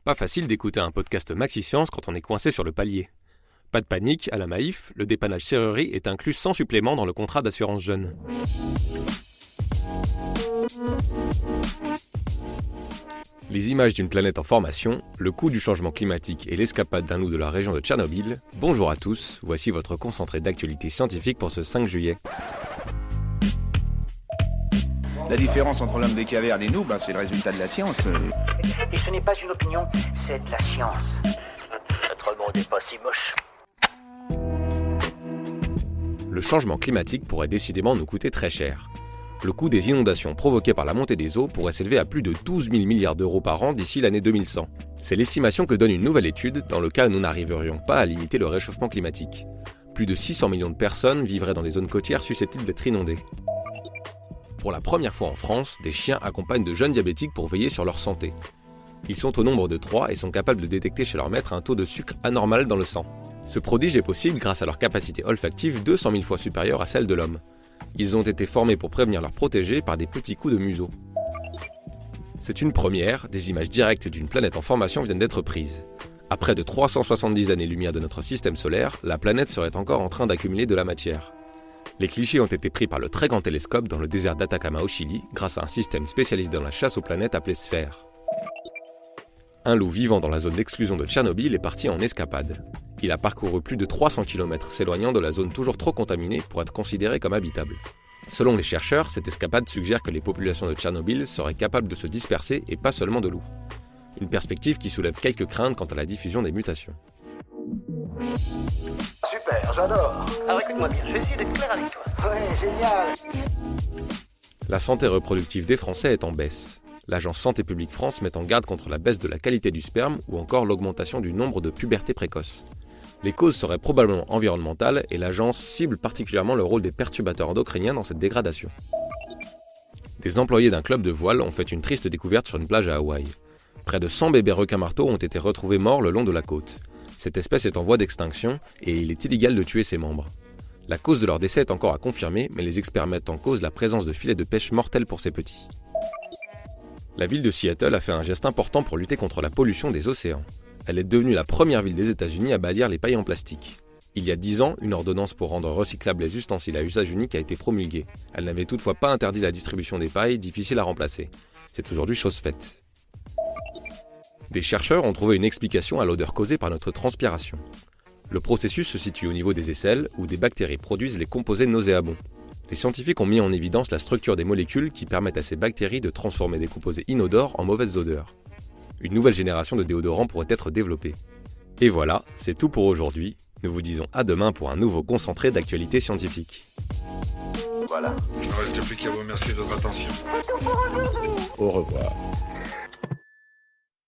Pas facile d'écouter un podcast Maxi-Science quand on est coincé sur le palier. Pas de panique, à la Maïf, le dépannage serrurerie est inclus sans supplément dans le contrat d'assurance jeune. Les images d'une planète en formation, le coût du changement climatique et l'escapade d'un loup de la région de Tchernobyl. Bonjour à tous, voici votre concentré d'actualité scientifique pour ce 5 juillet. La différence entre l'homme des cavernes et nous, c'est le résultat de la science. Et ce n'est pas une opinion, c'est de la science. Notre monde n'est pas si moche. Le changement climatique pourrait décidément nous coûter très cher. Le coût des inondations provoquées par la montée des eaux pourrait s'élever à plus de 12 000 milliards d'euros par an d'ici l'année 2100. C'est l'estimation que donne une nouvelle étude dans le cas où nous n'arriverions pas à limiter le réchauffement climatique. Plus de 600 millions de personnes vivraient dans des zones côtières susceptibles d'être inondées. Pour la première fois en France, des chiens accompagnent de jeunes diabétiques pour veiller sur leur santé. Ils sont au nombre de 3 et sont capables de détecter chez leur maître un taux de sucre anormal dans le sang. Ce prodige est possible grâce à leur capacité olfactive 200 000 fois supérieure à celle de l'homme. Ils ont été formés pour prévenir leurs protégés par des petits coups de museau. C'est une première, des images directes d'une planète en formation viennent d'être prises. À près de 370 années-lumière de notre système solaire, la planète serait encore en train d'accumuler de la matière. Les clichés ont été pris par le très grand télescope dans le désert d'Atacama au Chili, grâce à un système spécialisé dans la chasse aux planètes appelé SPHERE. Un loup vivant dans la zone d'exclusion de Tchernobyl est parti en escapade. Il a parcouru plus de 300 km s'éloignant de la zone toujours trop contaminée pour être considérée comme habitable. Selon les chercheurs, cette escapade suggère que les populations de Tchernobyl seraient capables de se disperser et pas seulement de loups. Une perspective qui soulève quelques craintes quant à la diffusion des mutations. Super, j'adore. Alors écoute-moi bien, je vais essayer d'être clair avec toi. Ouais, génial. La santé reproductive des Français est en baisse. L'agence Santé publique France met en garde contre la baisse de la qualité du sperme ou encore l'augmentation du nombre de pubertés précoces. Les causes seraient probablement environnementales et l'agence cible particulièrement le rôle des perturbateurs endocriniens dans cette dégradation. Des employés d'un club de voile ont fait une triste découverte sur une plage à Hawaï. Près de 100 bébés requins-marteaux ont été retrouvés morts le long de la côte. Cette espèce est en voie d'extinction et il est illégal de tuer ses membres. La cause de leur décès est encore à confirmer, mais les experts mettent en cause la présence de filets de pêche mortels pour ces petits. La ville de Seattle a fait un geste important pour lutter contre la pollution des océans. Elle est devenue la première ville des États-Unis à bannir les pailles en plastique. Il y a 10 ans, une ordonnance pour rendre recyclables les ustensiles à usage unique a été promulguée. Elle n'avait toutefois pas interdit la distribution des pailles, difficile à remplacer. C'est aujourd'hui chose faite. Des chercheurs ont trouvé une explication à l'odeur causée par notre transpiration. Le processus se situe au niveau des aisselles, où des bactéries produisent les composés nauséabonds. Les scientifiques ont mis en évidence la structure des molécules qui permettent à ces bactéries de transformer des composés inodores en mauvaises odeurs. Une nouvelle génération de déodorants pourrait être développée. Et voilà, c'est tout pour aujourd'hui. Nous vous disons à demain pour un nouveau concentré d'actualité scientifique. Voilà. Il ne reste plus qu'à vous remercier de votre attention. Au revoir.